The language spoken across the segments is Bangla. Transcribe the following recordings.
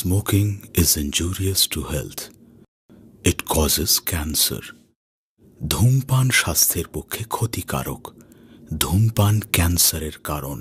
Smoking is injurious to health. It causes cancer. ধূমপান স্বাস্থ্যের পক্ষে ক্ষতিকারক। ধূমপান ক্যান্সারের কারণ।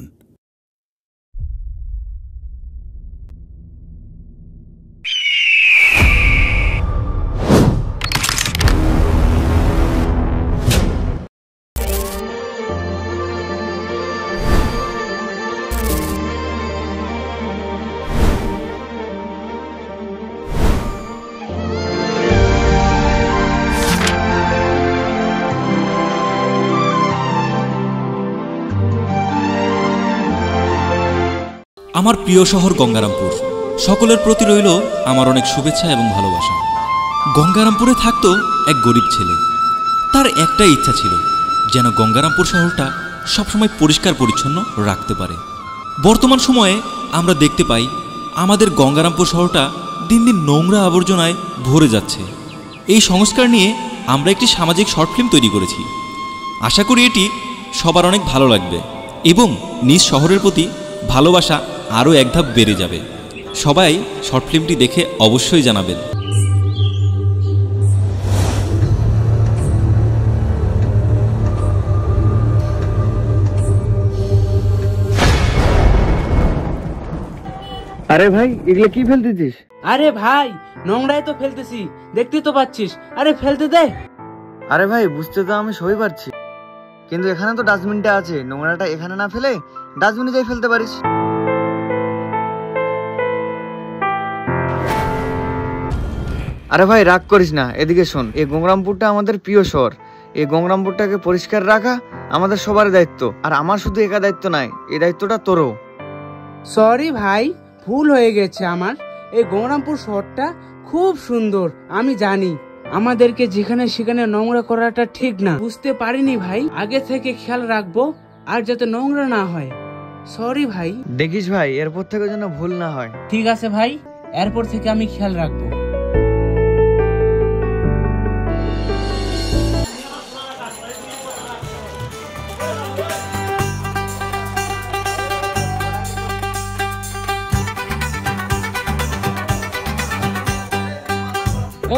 আমার প্রিয় শহর গঙ্গারামপুর, সকলের প্রতি রইল আমার অনেক শুভেচ্ছা এবং ভালোবাসা। গঙ্গারামপুরে থাকতো এক গরিব ছেলে। তার একটাই ইচ্ছা ছিল যেন গঙ্গারামপুর শহরটা সবসময় পরিষ্কার পরিচ্ছন্ন রাখতে পারে। বর্তমান সময়ে আমরা দেখতে পাই আমাদের গঙ্গারামপুর শহরটা দিন দিন নোংরা আবর্জনায় ভরে যাচ্ছে। এই সংস্কার নিয়ে আমরা একটি সামাজিক শর্ট ফিল্ম তৈরি করেছি। আশা করি এটি সবার অনেক ভালো লাগবে এবং নিজ শহরের প্রতি ভালোবাসা আরও এক ধাপ বেড়ে যাবে। সবাই শর্ট ফিল্মটি দেখে অবশ্যই জানাবেন। আরে ভাই, এগুলো কি ফেলতেছিস? আরে ভাই, নোংরাই তো ফেলতেছি, দেখতেই তো পাচ্ছিস। আরে ফেলতে দে। আরে ভাই, বুঝতে তো আমি সবই পারছি, কিন্তু এখানে তো ডাস্টবিনটা আছে। নোংরাটা এখানে না ফেলে ডাস্টবিনে যাই ফেলতে পারিস। আরে ভাই, রাগ করিস না, এদিকে শোন। এই গঙ্গারামপুরটা আমাদের প্রিয় শহর। এই গঙ্গারামপুরটাকে পরিষ্কার রাখা আমাদের সবার দায়িত্ব। আর আমার শুধু একা দায়িত্ব নাই, এই দায়িত্বটা তোরও। সরি ভাই, ভুল হয়ে গেছে আমার। এই গঙ্গারামপুর শহরটা খুব সুন্দর, আমি জানি। আমাদেরকে যেখানে সেখানে নোংরা করাটা ঠিক না। বুঝতে পারিনি ভাই, আগে থেকে খেয়াল রাখবো আর যাতে নোংরা না হয়। সরি ভাই। দেখিস ভাই, এরপর থেকে যেন ভুল না হয়। ঠিক আছে ভাই, এরপর থেকে আমি খেয়াল রাখবো।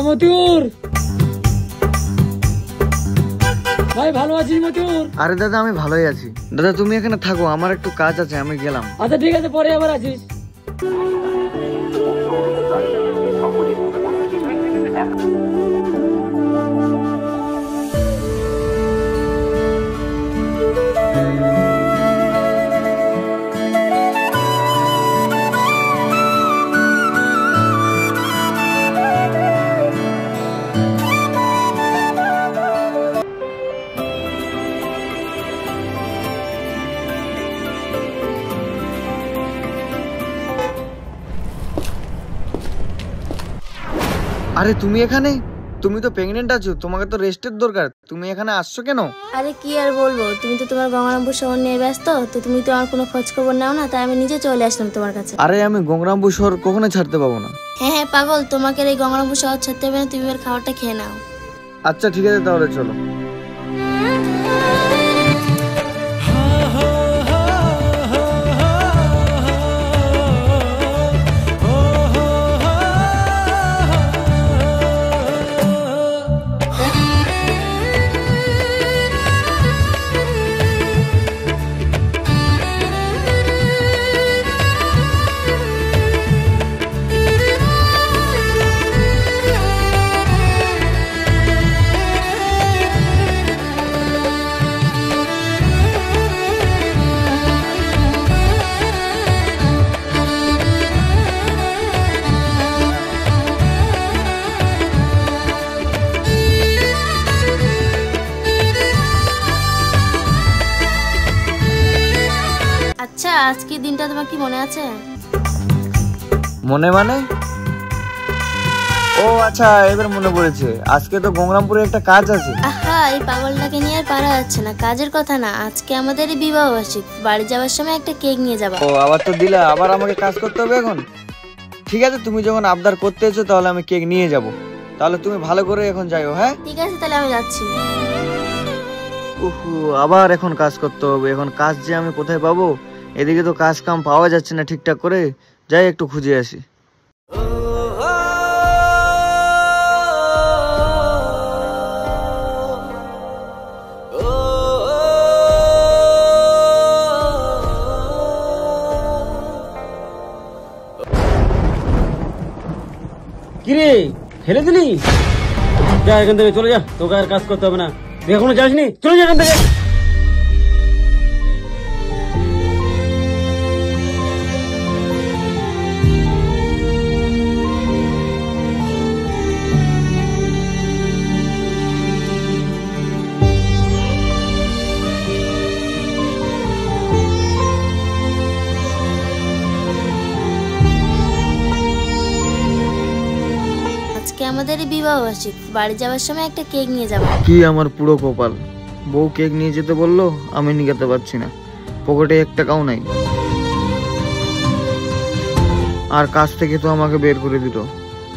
মতিউর ভাই, ভালো আছিস মতিউর? আরে দাদা, আমি ভালোই আছি। দাদা তুমি এখানে থাকো, আমার একটু কাজ আছে, আমি গেলাম। আচ্ছা ঠিক আছে, পরে আবার আসিস। আরে তুমি এখানে? তুমি তো প্রেগনেন্ট আছো, তোমাকে তো রেস্টের দরকার। তুমি এখানে আসছো কেন? আরে কি আর বলবো, তুমি তো তোমার গঙ্গারামপুর শহর নিয়ে ব্যস্ত, তো তুমি তো আমার কোনো খোঁজ খবর নাও না, তাই আমি নিজে চলে আসলাম তোমার কাছে। আরে আমি গঙ্গারামপুর শহর কখনো ছাড়তে পাবো না। হ্যাঁ হ্যাঁ পাগল, তোমাকে এই গঙ্গারামপুর শহর ছাড়তে হবে না, তুমি এবার খাবারটা খেয়ে নাও। আচ্ছা ঠিক আছে, তাহলে চলো। আচ্ছা, আজকের দিনটা তোমার কি মনে আছে? মনে মানে? ও আচ্ছা, এবার মনে পড়েছে। আজকে তো গঙ্গারামপুরে একটা কাজ আছে। আহা, এই পাগলটাকে নিয়ে আর পারা যাচ্ছে না। কাজের কথা না, আজকে আমাদের বিবাহ বার্ষিক। বাড়ি যাওয়ার সময় একটা কেক নিয়ে যাবা। ও আবার তো দিলা, আবার আমাকে কাজ করতে হবে এখন। ঠিক আছে, তুমি যখন আবদার করতে এসো তাহলে আমি কেক নিয়ে যাব। তাহলে তুমি ভালো করে এখন যাইও। হ্যাঁ ঠিক আছে, তাহলে আমি যাচ্ছি। উহু, আবার এখন কাজ করতে হবে। এখন কাজ যে আমি কোথায় পাবো? এদিকে তো কাজ কাম পাওয়া যাচ্ছে না ঠিকঠাক করে। যাই একটু খুঁজে আসি। কিরে ফেলে দিলি? যা এখান থেকে চলে যা, তোকে আর কাজ করতে হবে না। তুই এখনো যাসনি, চলে যা এখান থেকে। আজকে আমাদের বিবাহ বার্ষিক, বাড়ি যাওয়ার সময় একটা কেক নিয়ে যাবো। কি আমার পুরো কপাল, বউ কেক নিয়ে যেতে বললো, আমি নিয়ে যেতে পারছি না, পকেটে 1 টাকাও নাই। আর কাজ থেকে তো আমাকে বের করে দিল,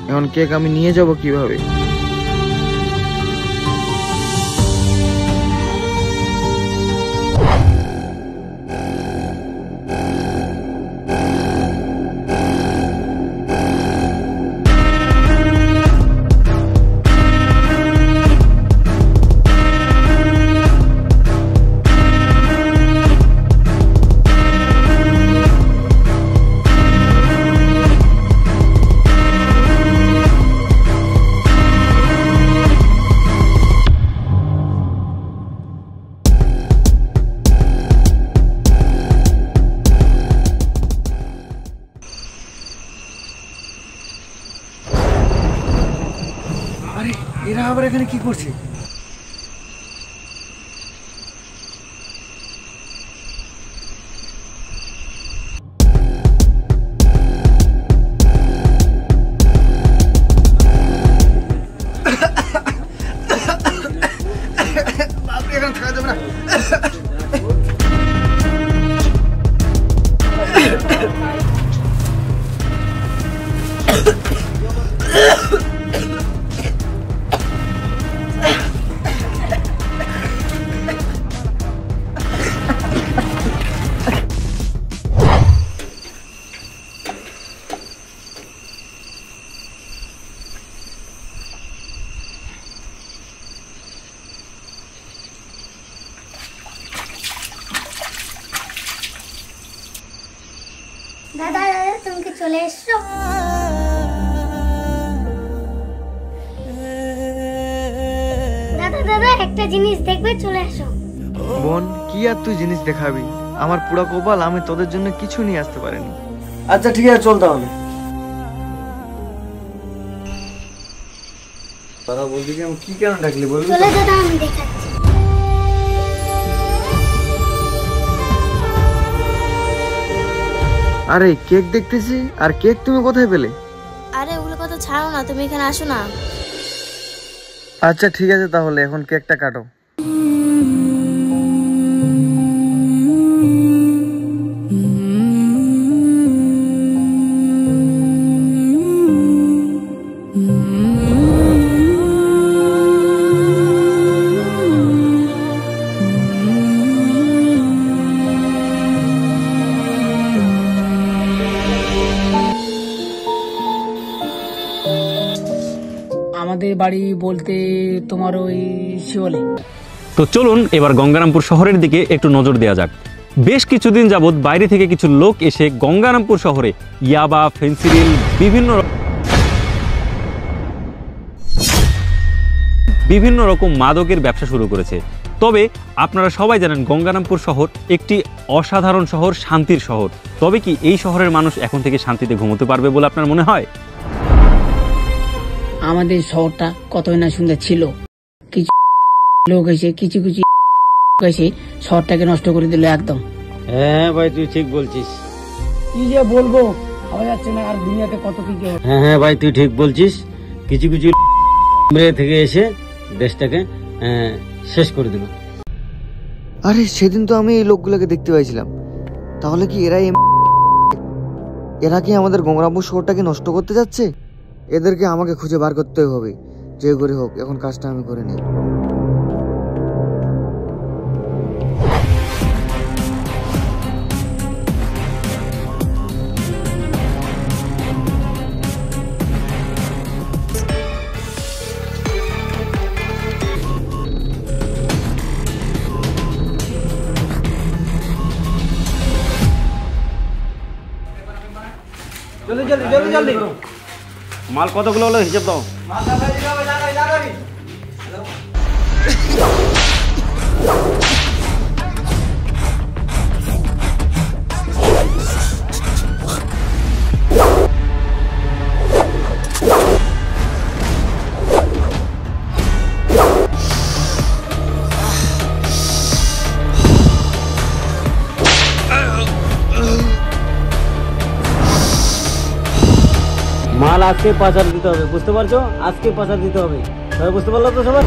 এখন কেক আমি নিয়ে যাব কিভাবে? আরে এরা আবার এখানে কি করছে? এখানে থাকা যাবে না। দাদা দাদা তুমি কি চলে এসছো? দাদা দাদা একটা জিনিস দেখবে, চলে আসো। বোন, কি আর তুই জিনিস দেখাবি? আমার পুরো কপাল, আমি তোদের জন্য কিছু নিয়ে আসতে পারিনি। আচ্ছা ঠিক আছে, চল তাহলে। দাদা বলছি কি, আমি কি কেন ডাকলি বলবি? চলে দাদা, আমি দেখাচ্ছি। আরে কেক দেখতেছি, আর কেক তুমি কোথায় পেলে? আরে ওগুলো কথা ছাড়ো না, তুমি এখানে আসো না। আচ্ছা ঠিক আছে, তাহলে এখন কেকটা কাটো। আমাদের বাড়ি বলতে তোমার ওই শিওলে। তো চলুন এবার গঙ্গারামপুর শহরের দিকে একটু নজর দেওয়া যাক। বেশ কিছুদিন যাবৎ বাইরে থেকে কিছু লোক এসে গঙ্গারামপুর শহরে ইয়াবা, ফেন্সিডিল, বিভিন্ন রকম মাদকের ব্যবসা শুরু করেছে। তবে আপনারা সবাই জানেন গঙ্গারামপুর শহর একটি অসাধারণ শহর, শান্তির শহর। তবে কি এই শহরের মানুষ এখন থেকে শান্তিতে ঘুমোতে পারবে বলে আপনার মনে হয়? আমাদের শহরটা কতই না সুন্দর ছিল, কিছু লোক এসে কিছু এসে শহরটাকে নষ্ট করে দিল একদম। হ্যাঁ ভাই, তুই ঠিক বলছিস। কি যে বলবো, ভাবা যাচ্ছে না। আর দুনিয়াতে কত কি। হ্যাঁ ভাই, তুই ঠিক বলছিস। কিছু থেকে এসে দেশটাকে শেষ করে দিল। আরে সেদিন তো আমি এই লোকগুলোকে দেখতে পাইছিলাম, তাহলে কি এরা কি আমাদের গঙ্গারামপুর শহরটাকে নষ্ট করতে যাচ্ছে? এদেরকে আমাকে খুঁজে বার করতে হবে, যে করে হোক এখন কাজটা আমি করে নিই। জলদি জলদি জলদি জলদি। মাল কতগুলো হলো হিসাব দাও। মাল আজকে পাচার দিতে হবে, বুঝতে পারছো? আজকে পাচার দিতে হবে, সবাই বুঝতে পারলো তো সবাই?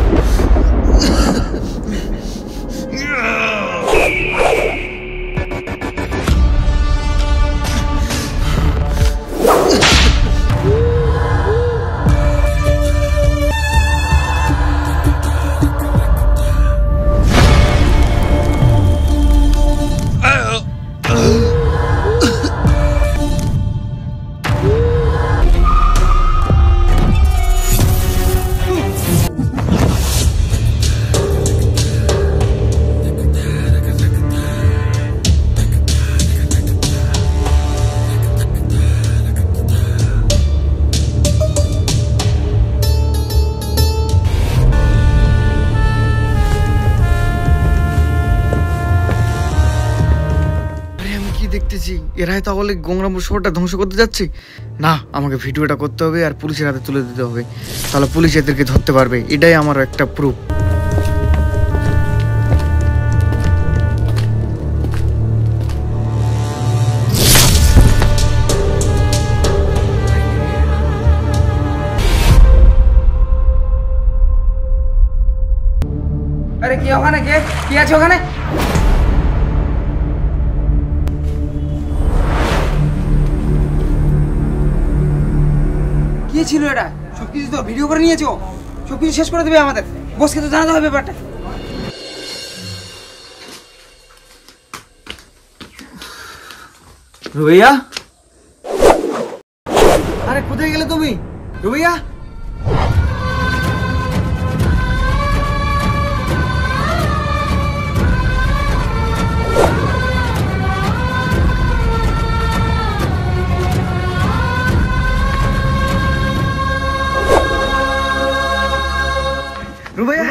দেখতেছি এরাই তাহলে গঙ্গারামপুর শহরটা ধ্বংস করতে যাচ্ছে। না, আমাকে ভিডিওটা করতে হবে আর পুলিশের হাতে তুলে দিতে হবে, তাহলে পুলিশ এদেরকে ধরতে পারবে। এটাই আমার একটা প্রুফ। আরে কি ওখানে, কি আছে ওখানে? কি ছিল এটা? সবকিছু তো ভিডিও করে নিয়েছো, সবকিছু শেষ করে দেবে আমাদের। বসকে তো জানাতে হবে ব্যাপারটা। রুবাইয়া, আরে কোথায় গেলে তুমি? রুবাইয়া, রুবাইয়া,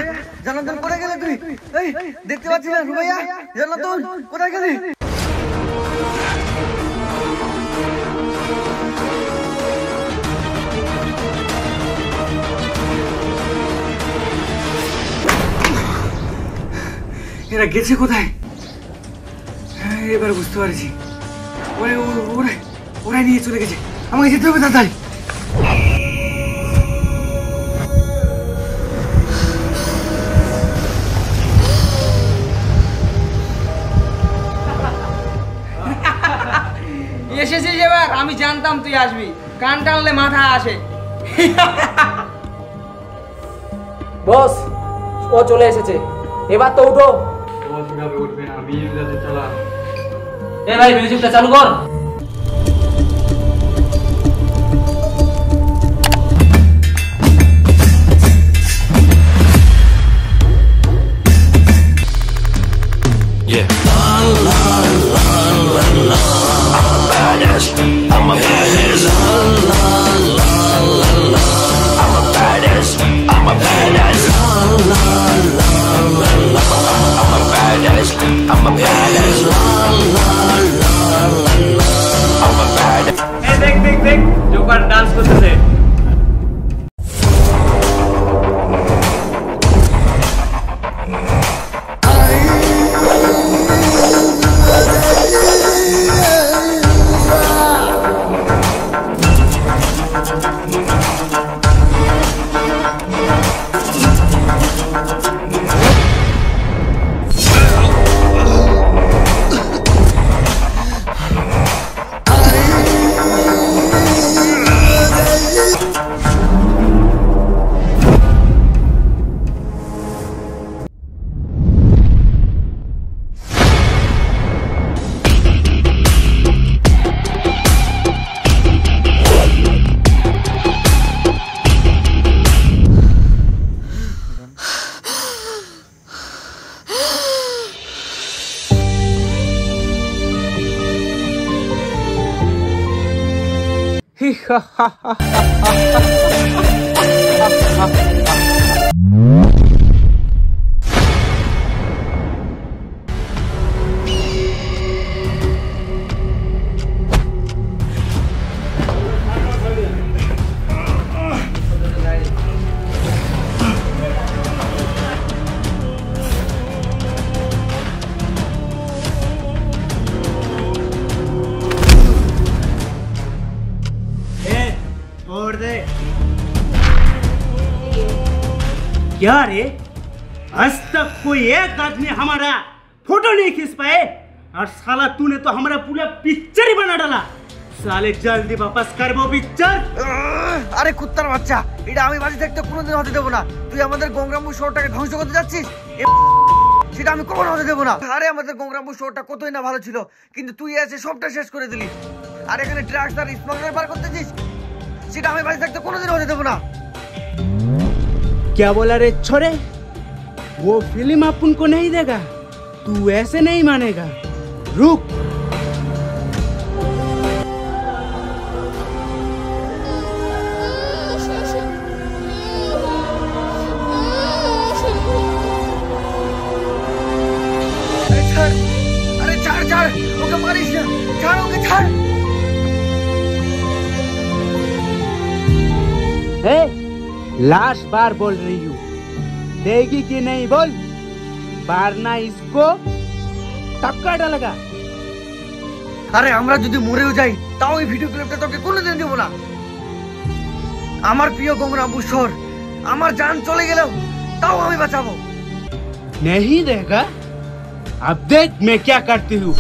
জানাতন কোথায় গেলে তুই? এই দেখতে পাচ্ছি না রুবাইয়া, জানাতন কোথায় গেলে? এরা গেছে কোথায়? এবার বুঝতে পারছি, ওরাই নিয়ে চলে গেছে। আমাকে যেতে হবে তাড়াতাড়ি। এসেছিস এবার? আমি জানতাম তুই আসবি, কান টানলে মাথা আসে। বস, ও চলে এসেছে, এবার তো উঠো। উঠবে না, আমি চালা। এ ভাই, মিউজিকটা চালু কর। দেখ জোকার ডান্স করতেছে। क्या रे, आज तक कोई एक आदमी हमारा फोटो नहीं खींच पाए और साला तूने तो हमारा पूरा पिक्चर ही बना डाला। साले जल्दी वापस कर वो पिक्चर। আরে কুত্তার বাচ্চা, এটা আমি বাজি দেখতে কোনোদিন হতে দেব না। তুই আমাদের গঙ্গারামপুর শহরটাকে ধ্বংস করতে যাচ্ছিস, সেটা আমি কখনো হতে দেব না। আরে আমাদের গঙ্গারামপুর শহরটা কতই না ভালো ছিল, কিন্তু তুই এসে সবটা শেষ করে দিলি। আর এখানে ড্রাগস আর স্মাগলার বার করতেছিস, সেটা আমি বাজি দেখতে কোনোদিন হতে দেব না। क्या बोला रे छोरे, वो फिल्म अपन को नहीं देगा, तू ऐसे नहीं मानेगा। रुक, अरे छाड़ छाड़, ओके मारिस ना, छाड़ ओके छाड़। लास्ट बार बोल रही हूँ, देगी कि नहीं बोल, वरना इसको टक्का डालेगा। আরে আমরা যদি মরেও যাই তাও এই ভিডিও ক্লিপটা তোকে কোনোদিন দেব না। আমার প্রিয় গঙ্গারামপুর শহর, আমার জান চলে গেলেও তাও আমি বাঁচাবো। नहीं देगा, अब देख मैं क्या करती हूँ।